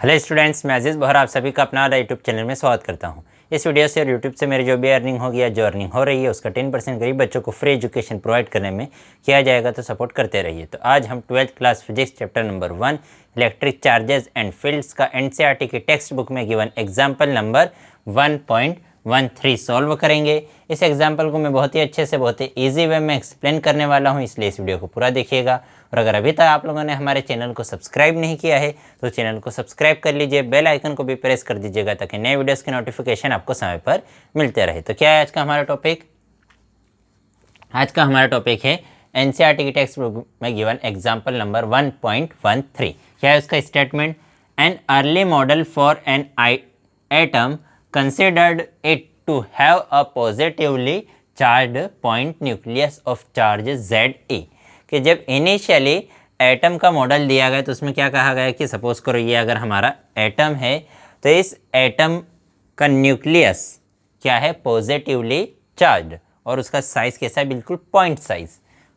Hello students, मैं अजीज़ बहर आप सभी का अपना यूट्यूब चैनल में स्वागत करता हूं। इस वीडियो से और यूट्यूब से मेरी जो भी अर्निंग होगी या जो अर्निंग हो रही है उसका 10% गरीब बच्चों को फ्री एजुकेशन प्रोवाइड करने में किया जाएगा, तो सपोर्ट करते रहिए। तो आज हम 12th class physics chapter number 1 electric charges and fields का एनसीईआरटी की टेक्स्ट बुक में गिवन एग्जाम्पल नंबर 1.13 सॉल्व करेंगे। इस एग्जाम्पल को मैं बहुत ही अच्छे से बहुत ही ईजी वे में एक्सप्लेन करने वाला हूँ, इसलिए इस वीडियो को पूरा देखिएगा। और अगर अभी तक आप लोगों ने हमारे चैनल को सब्सक्राइब नहीं किया है तो चैनल को सब्सक्राइब कर लीजिए, बेल आइकन को भी प्रेस कर दीजिएगा ताकि नए वीडियोस के नोटिफिकेशन आपको समय पर मिलते रहे। तो क्या है आज का हमारा टॉपिक? आज का हमारा टॉपिक है एनसीईआरटी की टेक्स्ट बुक में गिवन एग्जाम्पल नंबर 1.13। क्या है उसका statement? An early model for an atom considered it to have a positively charged point nucleus of charge Ze, कि जब इनिशियली एटम का मॉडल दिया गया तो उसमें क्या कहा गया कि सपोज करो ये अगर हमारा एटम है तो इस एटम का न्यूक्लियस क्या है? पॉजिटिवली चार्ज, और उसका साइज कैसा है? बिल्कुल पॉइंट साइज।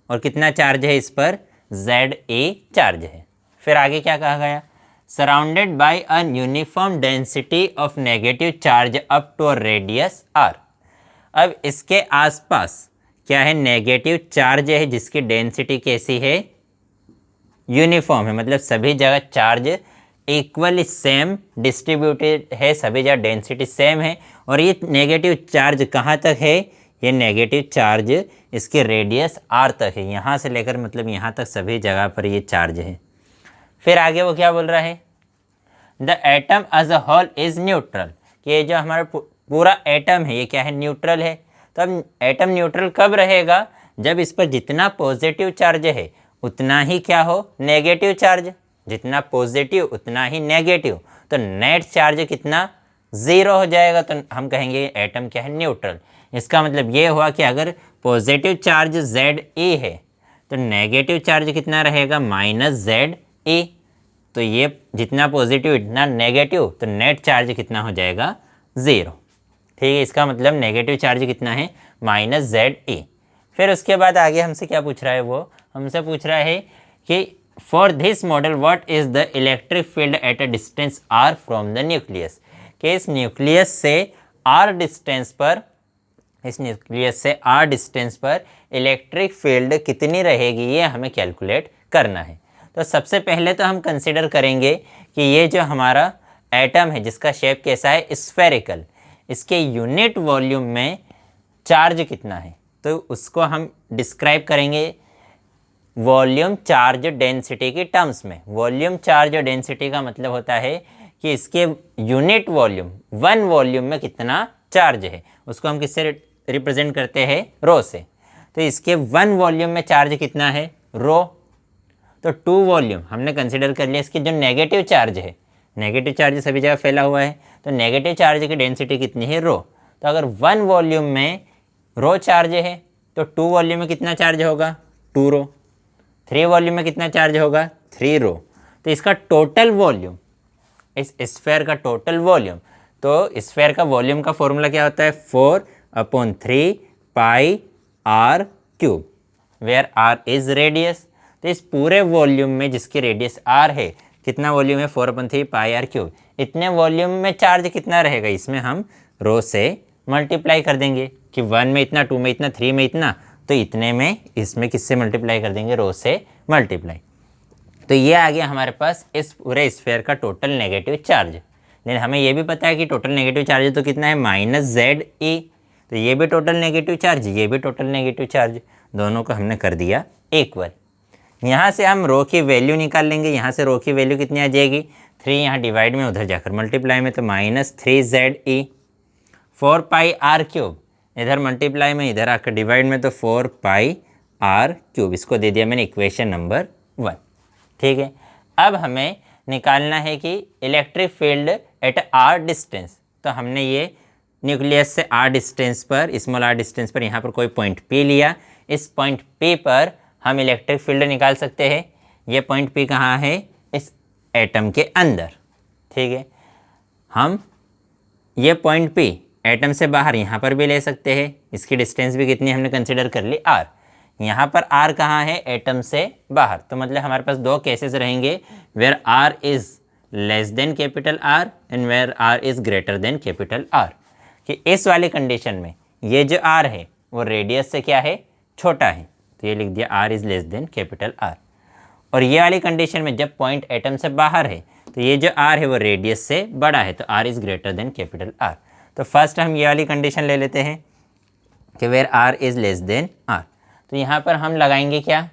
और कितना चार्ज है इस पर? Ze चार्ज है। फिर आगे क्या कहा गया? surrounded by a uniform density of negative charge up to a radius r। अब इसके आसपास क्या है? नेगेटिव चार्ज है जिसकी डेंसिटी कैसी है? यूनिफॉर्म है, मतलब सभी जगह चार्ज इक्वली सेम डिस्ट्रीब्यूटेड है, सभी जगह डेंसिटी सेम है। और ये नेगेटिव चार्ज कहाँ तक है? ये नेगेटिव चार्ज इसके रेडियस r तक है, यहाँ से लेकर मतलब यहाँ तक सभी जगह पर ये चार्ज है। फिर आगे वो क्या बोल रहा है? The atom as a whole is neutral, कि ये जो हमारा पूरा एटम है ये क्या है? न्यूट्रल है। तो अब एटम न्यूट्रल कब रहेगा? जब इस पर जितना पॉजिटिव चार्ज है उतना ही क्या हो? Negative charge. जितना पॉजिटिव उतना ही नेगेटिव, तो नेट चार्ज कितना? 0 हो जाएगा। तो हम कहेंगे एटम क्या है? न्यूट्रल। इसका मतलब ये हुआ कि अगर पॉजिटिव चार्ज Ze है तो नेगेटिव चार्ज कितना रहेगा? -Ze। तो ये जितना पॉजिटिव इतना नेगेटिव, तो नेट चार्ज कितना हो जाएगा? 0। ठीक है, इसका मतलब नेगेटिव चार्ज कितना है? -Ze। फिर उसके बाद आगे हमसे क्या पूछ रहा है? वो हमसे पूछ रहा है कि for this model what is the electric field at a distance r from the nucleus, कि इस न्यूक्लियस से r डिस्टेंस पर इलेक्ट्रिक फील्ड कितनी रहेगी, ये हमें कैलकुलेट करना है। तो सबसे पहले तो हम कंसिडर करेंगे कि ये जो हमारा एटम है जिसका शेप कैसा है? स्फेरिकल, इसके यूनिट वॉल्यूम में चार्ज कितना है? तो उसको हम डिस्क्राइब करेंगे वॉल्यूम चार्ज डेंसिटी के टर्म्स में। वॉल्यूम चार्ज डेंसिटी का मतलब होता है कि इसके यूनिट वॉल्यूम, 1 वॉल्यूम में कितना चार्ज है, उसको हम किससे रिप्रेजेंट करते हैं? रो से। तो इसके 1 वॉल्यूम में चार्ज कितना है? रो। तो 2 वॉल्यूम हमने कंसिडर कर लिया। इसकी जो नेगेटिव चार्ज है, नेगेटिव चार्ज सभी जगह फैला हुआ है, तो नेगेटिव चार्ज की डेंसिटी कितनी है? रो। तो अगर 1 वॉल्यूम में रो चार्ज है तो 2 वॉल्यूम में कितना चार्ज होगा? 2 रो। 3 वॉल्यूम में कितना चार्ज होगा? 3 रो। तो इसका टोटल वॉल्यूम, इस स्फेयर का टोटल वॉल्यूम, तो स्फेयर का वॉल्यूम का फॉर्मूला क्या होता है? 4/3 pi r³, where r is radius. तो इस पूरे वॉल्यूम में जिसकी रेडियस r है, कितना वॉल्यूम है? 4/3 पाई r³। इतने वॉल्यूम में चार्ज कितना रहेगा? इसमें हम रो से मल्टीप्लाई कर देंगे कि 1 में इतना, 2 में इतना, 3 में इतना, तो इतने में इसमें किससे मल्टीप्लाई कर देंगे? रो से मल्टीप्लाई। तो ये आ गया हमारे पास इस पूरे स्फेयर का टोटल नेगेटिव चार्ज। लेकिन हमें ये भी पता है कि टोटल नेगेटिव चार्ज तो कितना है? -Ze। तो ये भी टोटल नेगेटिव चार्ज, ये भी टोटल नेगेटिव चार्ज, दोनों को हमने कर दिया इक्वल। यहाँ से हम रो की वैल्यू निकाल लेंगे। यहाँ से रो की वैल्यू कितनी आ जाएगी? 3 यहाँ डिवाइड में, उधर जाकर मल्टीप्लाई में, तो -3Ze। 4 पाई r³, इधर मल्टीप्लाई में, इधर आकर डिवाइड में, तो 4 पाई r³। इसको दे दिया मैंने इक्वेशन नंबर 1। ठीक है, अब हमें निकालना है कि electric field at r distance. तो हमने ये न्यूक्लियस से r डिस्टेंस पर, स्मॉल r डिस्टेंस पर यहाँ पर कोई पॉइंट P लिया। इस पॉइंट P पर हम इलेक्ट्रिक फील्ड निकाल सकते हैं। ये पॉइंट P कहाँ है? इस एटम के अंदर। ठीक है, हम ये पॉइंट P एटम से बाहर यहाँ पर भी ले सकते हैं। इसकी डिस्टेंस भी कितनी हमने कंसिडर कर ली? r। यहाँ पर r कहाँ है? एटम से बाहर। तो मतलब हमारे पास 2 केसेस रहेंगे where r is less than capital R and where R is greater than capital R, कि इस वाली कंडीशन में ये जो आर है वो रेडियस से क्या है, छोटा है, तो ये लिख दिया R is less than capital R. और ये वाली कंडीशन में जब पॉइंट एटम से बाहर है तो ये जो आर है वो रेडियस से बड़ा है, तो R is greater than capital R. तो फर्स्ट हम ये वाली कंडीशन ले लेते हैं कि where R is less than R. तो यहाँ पर हम लगाएंगे क्या,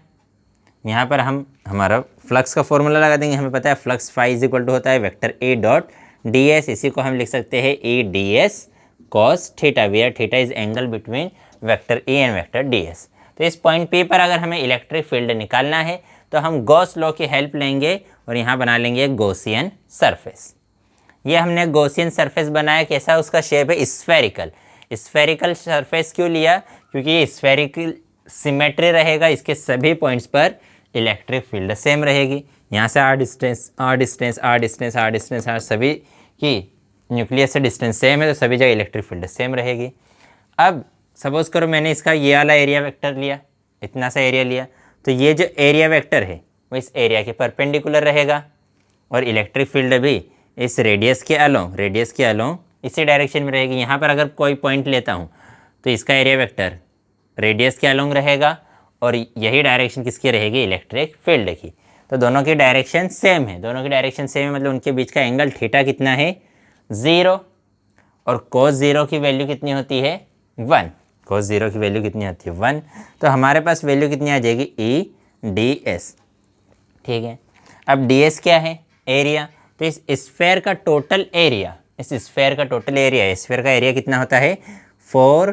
यहाँ पर हम हमारा फ्लक्स का फॉर्मूला लगा देंगे। हमें पता है flux phi is equal to होता है vector A dot D S, इसी को हम लिख सकते हैं A D S cos theta, where theta is angle between vector A and vector D S. तो इस पॉइंट पी पर अगर हमें इलेक्ट्रिक फील्ड निकालना है तो हम गॉस लॉ की हेल्प लेंगे और यहाँ बना लेंगे गॉसियन सरफेस। ये हमने गॉसियन सरफेस बनाया, कैसा उसका शेप है, स्फेरिकल। स्फेरिकल सरफेस क्यों लिया, क्योंकि ये स्फेरिकल सिमेट्री रहेगा, इसके सभी पॉइंट्स पर इलेक्ट्रिक फील्ड सेम रहेगी। यहाँ से R distance R distance R distance R distance R, सभी की न्यूक्लियस से डिस्टेंस सेम है, तो सभी जगह इलेक्ट्रिक फील्ड सेम रहेगी। अब सपोज करो मैंने इसका ये वाला एरिया वेक्टर लिया, इतना सा एरिया लिया, तो ये जो एरिया वेक्टर है वो इस एरिया के परपेंडिकुलर रहेगा और इलेक्ट्रिक फील्ड भी इस रेडियस के अलोंग इसी डायरेक्शन में रहेगी। यहाँ पर अगर कोई पॉइंट लेता हूँ तो इसका एरिया वेक्टर रेडियस के अलोंग रहेगा और यही डायरेक्शन किसकी रहेगी, इलेक्ट्रिक फील्ड की। तो दोनों की डायरेक्शन सेम है, मतलब उनके बीच का एंगल थीटा कितना है, 0, और कोस 0 की वैल्यू कितनी होती है, 1। कोस 0 की वैल्यू कितनी होती है, 1। तो हमारे पास वैल्यू कितनी आ जाएगी, ई डी एस। ठीक है, अब डी एस क्या है, एरिया। तो इस स्फेयर का टोटल एरिया, स्फेयर का एरिया कितना होता है, 4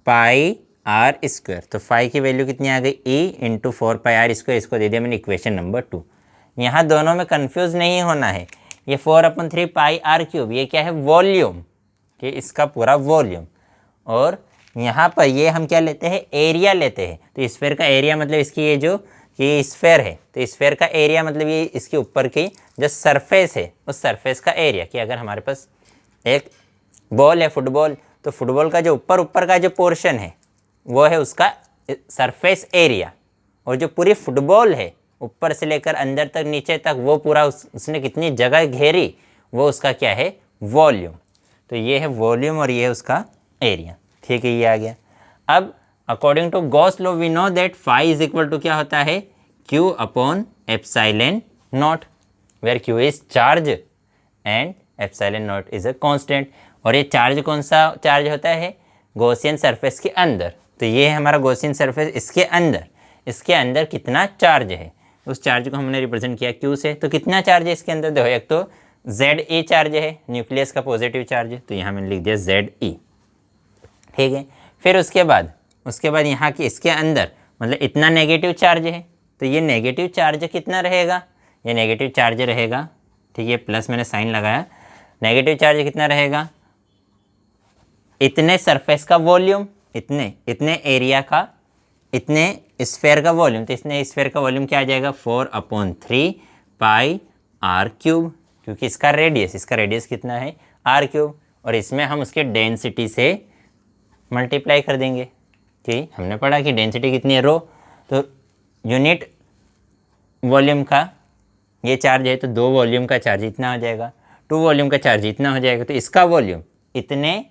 पाई आर स्क्वायर। तो फाई की वैल्यू कितनी आ गई, E into 4 pi are square. इसको दे दिया मैंने इक्वेशन नंबर 2। यहाँ दोनों में कंफ्यूज नहीं होना है। ये 4/3 पाई आर क्यूब ये क्या है, वॉल्यूम, कि इसका पूरा वॉल्यूम। और यहाँ पर ये हम क्या लेते हैं, एरिया लेते हैं। तो स्फेयर का एरिया मतलब इसकी ये जो ये स्फेयर है, तो स्फेयर का एरिया मतलब ये इसके ऊपर की जो सरफेस है उस सरफेस का एरिया। कि अगर हमारे पास एक बॉल है, फुटबॉल, तो फुटबॉल का जो ऊपर का जो पोर्शन है वो है उसका सरफेस एरिया, और जो पूरी फुटबॉल है ऊपर से लेकर अंदर तक नीचे तक वो पूरा उसने कितनी जगह घेरी वो उसका क्या है, वॉल्यूम। तो ये है वॉल्यूम और ये है उसका एरिया। ठीक है, ये आ गया। अब according to Gauss law we know that phi is equal to क्या होता है, Q upon epsilon naught, where Q is charge and epsilon naught is a constant. और ये चार्ज कौन सा चार्ज होता है, गॉसियन सरफेस के अंदर। तो ये है हमारा गॉसियन सरफेस, इसके अंदर कितना चार्ज है, उस चार्ज को हमने रिप्रेजेंट किया क्यू से। तो कितना चार्ज है इसके अंदर, देखो एक तो ZE चार्ज है, न्यूक्लियस का पॉजिटिव चार्ज है, तो यहाँ मैंने लिख दिया ZE। ठीक है, फिर उसके बाद यहाँ की इसके अंदर मतलब इतना नेगेटिव चार्ज है, तो ये नेगेटिव चार्ज कितना रहेगा, ये नेगेटिव चार्ज रहेगा। ठीक है, प्लस मैंने साइन लगाया, नेगेटिव चार्ज कितना रहेगा, इतने सरफेस का वॉल्यूम, इतने एरिया का, इतने स्फेयर का वॉल्यूम। तो इसने स्फेयर का वॉल्यूम क्या आ जाएगा, 4/3 पाई आर क्यूब, क्योंकि इसका रेडियस कितना है, आर क्यूब। और इसमें हम उसके डेंसिटी से मल्टीप्लाई कर देंगे, कि हमने पढ़ा कि डेंसिटी कितनी है, रो। तो यूनिट वॉल्यूम का ये चार्ज है तो 2 वॉल्यूम का चार्ज इतना हो जाएगा, 2 वॉल्यूम का चार्ज इतना हो जाएगा। तो इसका वॉल्यूम, इतने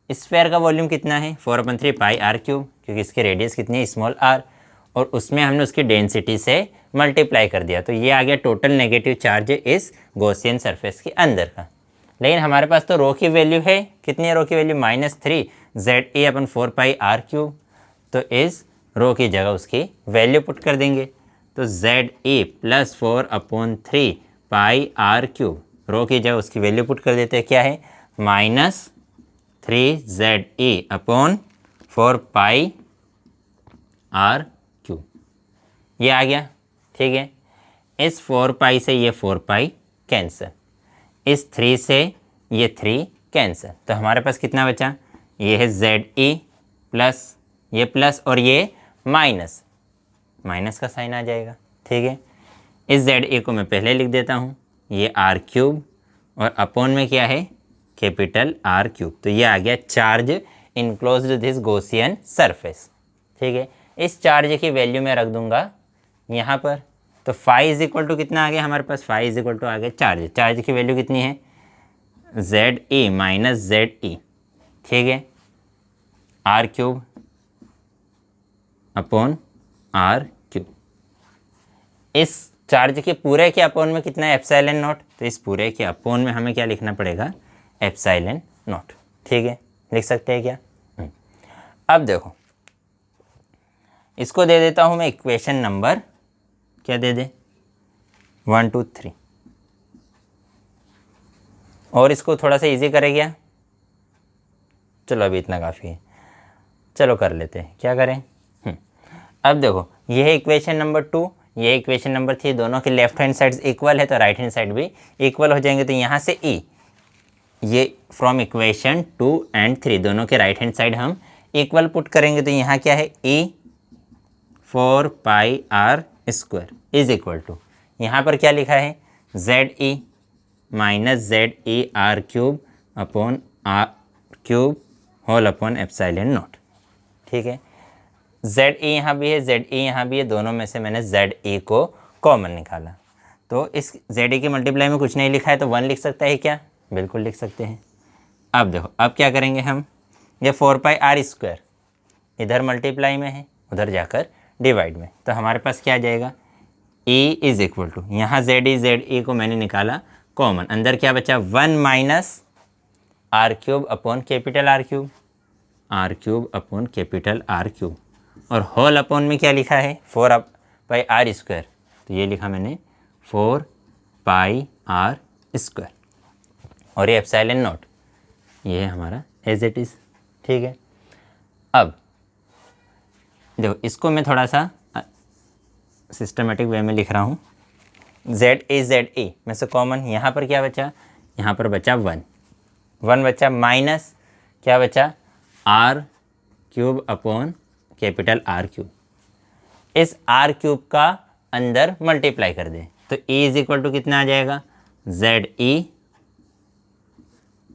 स्फेयर का वॉल्यूम कितना है, 4/3 पाई आर क्यूब, क्योंकि इसकी रेडियस कितनी है, स्मॉल आर, और उसमें हमने उसकी डेंसिटी से मल्टीप्लाई कर दिया। तो ये आ गया टोटल नेगेटिव चार्ज इस गॉसियन सरफेस के अंदर का। लेकिन हमारे पास तो रो की वैल्यू है, कितनी है रो की value, -3 ZE/4 pi are cube. तो इस रो की जगह उसकी वैल्यू पुट कर देंगे। तो ZE + 4/3 पाई आर क्यूब, रो की जगह उसकी वैल्यू पुट कर देते हैं, क्या है, -3 ZE/4 पाई आर क्यूब। ये आ गया। ठीक है, इस 4 पाई से ये 4 पाई कैंसिल, इस 3 से ये 3 कैंसिल। तो हमारे पास कितना बचा, ये है ZE प्लस ये प्लस और ये माइनस का साइन आ जाएगा। ठीक है, इस ZE को मैं पहले लिख देता हूँ, ये आर क्यूब और अपॉन में क्या है, कैपिटल आर क्यूब। तो ये आ गया charge enclosed this Gaussian surface. ठीक है, इस चार्ज की वैल्यू मैं रख दूंगा यहाँ पर तो फाई इज इक्वल टू कितना आ गया हमारे पास, फाई इज इक्वल टू आ गया चार्ज। चार्ज की वैल्यू कितनी है, जेड ई माइनस जेड ई, ठीक है, R cube upon are cube. इस चार्ज के पूरे के अपोन में कितना है, एप्सिलॉन नॉट, तो इस पूरे के अपोन में हमें क्या लिखना पड़ेगा, एप्सिलॉन नॉट, ठीक है, लिख सकते हैं क्या। अब देखो इसको दे देता हूँ मैं इक्वेशन नंबर, क्या दे दे, 1 2 3, और इसको थोड़ा सा इजी करे क्या, चलो अभी इतना काफ़ी है, चलो कर लेते हैं, क्या करें। अब देखो ये है इक्वेशन नंबर 2, ये इक्वेशन नंबर 3, दोनों के लेफ्ट हैंड साइड्स इक्वल है तो राइट हैंड साइड भी इक्वल हो जाएंगे। तो यहाँ से ई, ये फ्रॉम इक्वेशन 2 एंड 3 दोनों के राइट हैंड साइड हम इक्वल पुट करेंगे। तो यहाँ क्या है, E 4 pi are square is equal to, यहाँ पर क्या लिखा है, Z E minus Z e r cube upon are cube whole upon epsilon naught, ठीक है। जेड ई यहाँ भी है, जेड ई यहाँ भी है, दोनों में से मैंने जेड ई को कॉमन निकाला। तो इस जेड ई की मल्टीप्लाई में कुछ नहीं लिखा है तो 1 लिख सकता है क्या, बिल्कुल लिख सकते हैं। अब देखो अब क्या करेंगे हम, ये 4 पाई आर स्क्वायर इधर मल्टीप्लाई में है, उधर जाकर डिवाइड में, तो हमारे पास क्या आ जाएगा, ई इज इक्वल टू, यहाँ जेड ई को मैंने निकाला कॉमन, अंदर क्या बचा, 1 minus R cube upon capital R cube upon capital R cube, और होल अपॉन में क्या लिखा है, 4 पाई आर स्क्वायर, तो ये लिखा मैंने 4 पाई आर स्क्वायर, और ये एप्सिलॉन नॉट ये है हमारा एज इट इज़, ठीक है। अब देखो इसको मैं थोड़ा सा सिस्टमेटिक वे में लिख रहा हूँ, जेड ई में से कॉमन, यहाँ पर क्या बचा, यहाँ पर बचा 1 बचा, माइनस क्या बचा, R cube upon capital R cube, इस आर क्यूब का अंदर मल्टीप्लाई कर दें तो ई इज इक्वल टू कितना आ जाएगा, Z E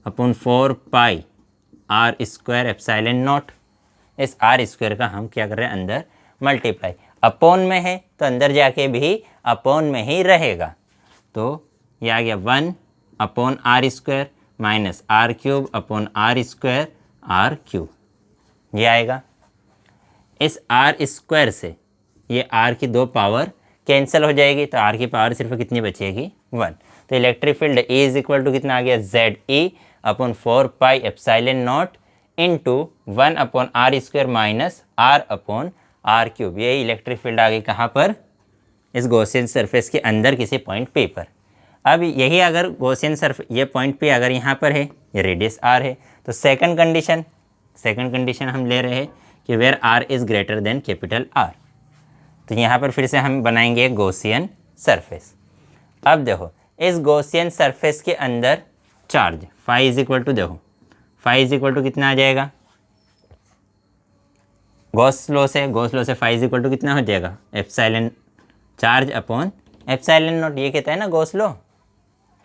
upon 4 pi are square epsilon naught, इस आर स्क्वायर का हम क्या कर रहे हैं, अंदर मल्टीप्लाई, अपॉन में है तो अंदर जाके भी अपॉन में ही रहेगा, तो ये आ गया 1 upon R square minus R cube upon R square R cube, ये आएगा। इस आर स्क्वायर से ये आर की 2 पावर कैंसिल हो जाएगी, तो आर की पावर सिर्फ कितनी बचेगी, 1। तो electric field E is equal to कितना आ गया, Z E upon 4 pi epsilon naught into 1 upon R square minus R upon are cube, ये इलेक्ट्रिक फील्ड आ गई कहाँ पर, इस गॉसियन सरफेस के अंदर किसी पॉइंट पे पर। अब यही अगर गॉसियन सरफेस ये पॉइंट पे अगर यहाँ पर है, ये रेडियस आर है, तो सेकंड कंडीशन हम ले रहे हैं कि where R is greater than capital R, तो यहाँ पर फिर से हम बनाएंगे गॉसियन सरफेस। अब देखो इस गॉसियन सरफेस के अंदर charge phi is equal to, देखो फाई इज इक्वल टू कितना आ जाएगा, गॉस लॉ से फाई इज इक्वल टू कितना हो जाएगा, epsilon charge upon epsilon naught, ये कहता है ना Gauss law,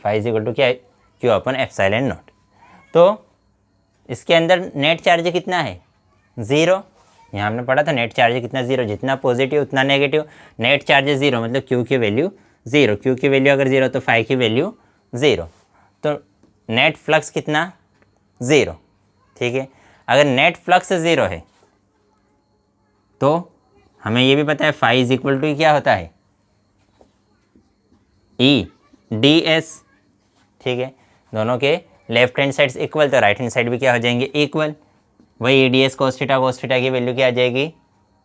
phi is equal to क्या है, क्यू अपॉन एप्सिलॉन नॉट। तो इसके अंदर नेट चार्ज कितना है, 0, यहाँ हमने पढ़ा था नेट चार्ज कितना, 0, जितना पॉजिटिव उतना नेगेटिव, नेट चार्ज 0 मतलब क्यू की वैल्यू 0, क्यू की वैल्यू अगर 0 तो फाई की वैल्यू 0, तो नेट फ्लक्स कितना, 0, ठीक है। अगर नेट फ्लक्स 0 है तो हमें ये भी पता है फाई इज इक्वल टू क्या होता है, ई डी एस, ठीक है। दोनों के लेफ्ट हैंड साइड्स इक्वल तो राइट हैंड साइड भी क्या हो जाएंगे, इक्वल। वही E D S cos theta की वैल्यू क्या आ जाएगी,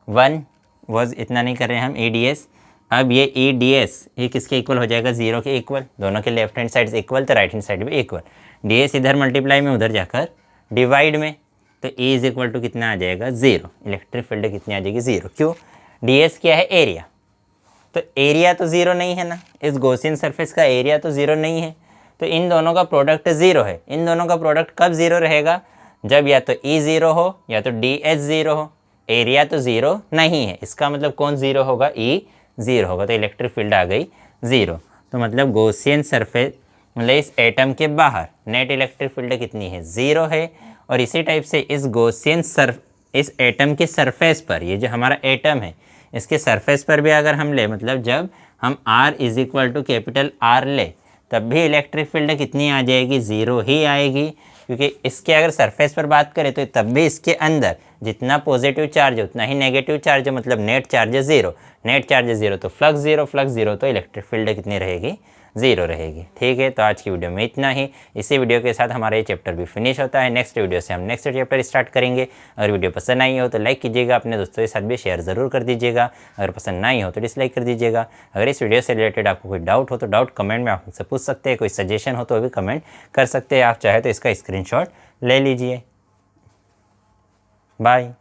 1, वॉज इतना नहीं कर रहे हैं हम, ई डी एस। अब ये ई डी एस ये किसके इक्वल हो जाएगा, 0 के इक्वल, दोनों के लेफ्ट हैंड साइड्स इक्वल तो राइट हैंड साइड भी इक्वल, डी एस इधर मल्टीप्लाई में उधर जाकर डिवाइड में, तो ई इज इक्वल टू कितना आ जाएगा, 0, इलेक्ट्रिक फील्ड कितनी आ जाएगी, 0। क्यों, डी एस क्या है, एरिया, तो एरिया तो 0 नहीं है ना, इस गॉसियन सरफेस का एरिया तो 0 नहीं है, तो इन दोनों का प्रोडक्ट 0 है। इन दोनों का प्रोडक्ट कब 0 रहेगा, जब या तो ई 0 हो या तो डी एस 0 हो, एरिया तो 0 नहीं है, इसका मतलब कौन 0 होगा, ई 0 होगा, तो इलेक्ट्रिक फील्ड आ गई 0। तो मतलब गॉसियन सरफेस मतलब इस एटम के बाहर नेट इलेक्ट्रिक फील्ड कितनी है, 0 है। और इसी टाइप से इस गॉसियन इस एटम के सरफेस पर, ये जो हमारा एटम है इसके सरफेस पर भी अगर हम ले, मतलब जब हम R is equal to capital R ले, तब भी इलेक्ट्रिक फील्ड कितनी आ जाएगी, 0 ही आएगी, क्योंकि इसके अगर सरफेस पर बात करें तो तब भी इसके अंदर जितना पॉजिटिव चार्ज है उतना ही नेगेटिव चार्ज है, मतलब नेट चार्ज है 0, नेट चार्ज है 0 तो फ्लक्स 0, फ्लक्स 0 तो इलेक्ट्रिक फील्ड कितनी रहेगी, 0 रहेगी। ठीक है, तो आज की वीडियो में इतना ही। इसी वीडियो के साथ हमारा ये चैप्टर भी फिनिश होता है। नेक्स्ट वीडियो से हम नेक्स्ट चैप्टर स्टार्ट करेंगे। अगर वीडियो पसंद आई हो तो लाइक कीजिएगा, अपने दोस्तों के साथ भी शेयर ज़रूर कर दीजिएगा। अगर पसंद नहीं हो तो डिसलाइक कर दीजिएगा। अगर इस वीडियो से रिलेटेड आपको कोई डाउट हो तो डाउट कमेंट में आप मुझसे पूछ सकते हैं, कोई सजेशन हो तो भी कमेंट कर सकते हैं। आप चाहे तो इसका स्क्रीनशॉट ले लीजिए। बाय।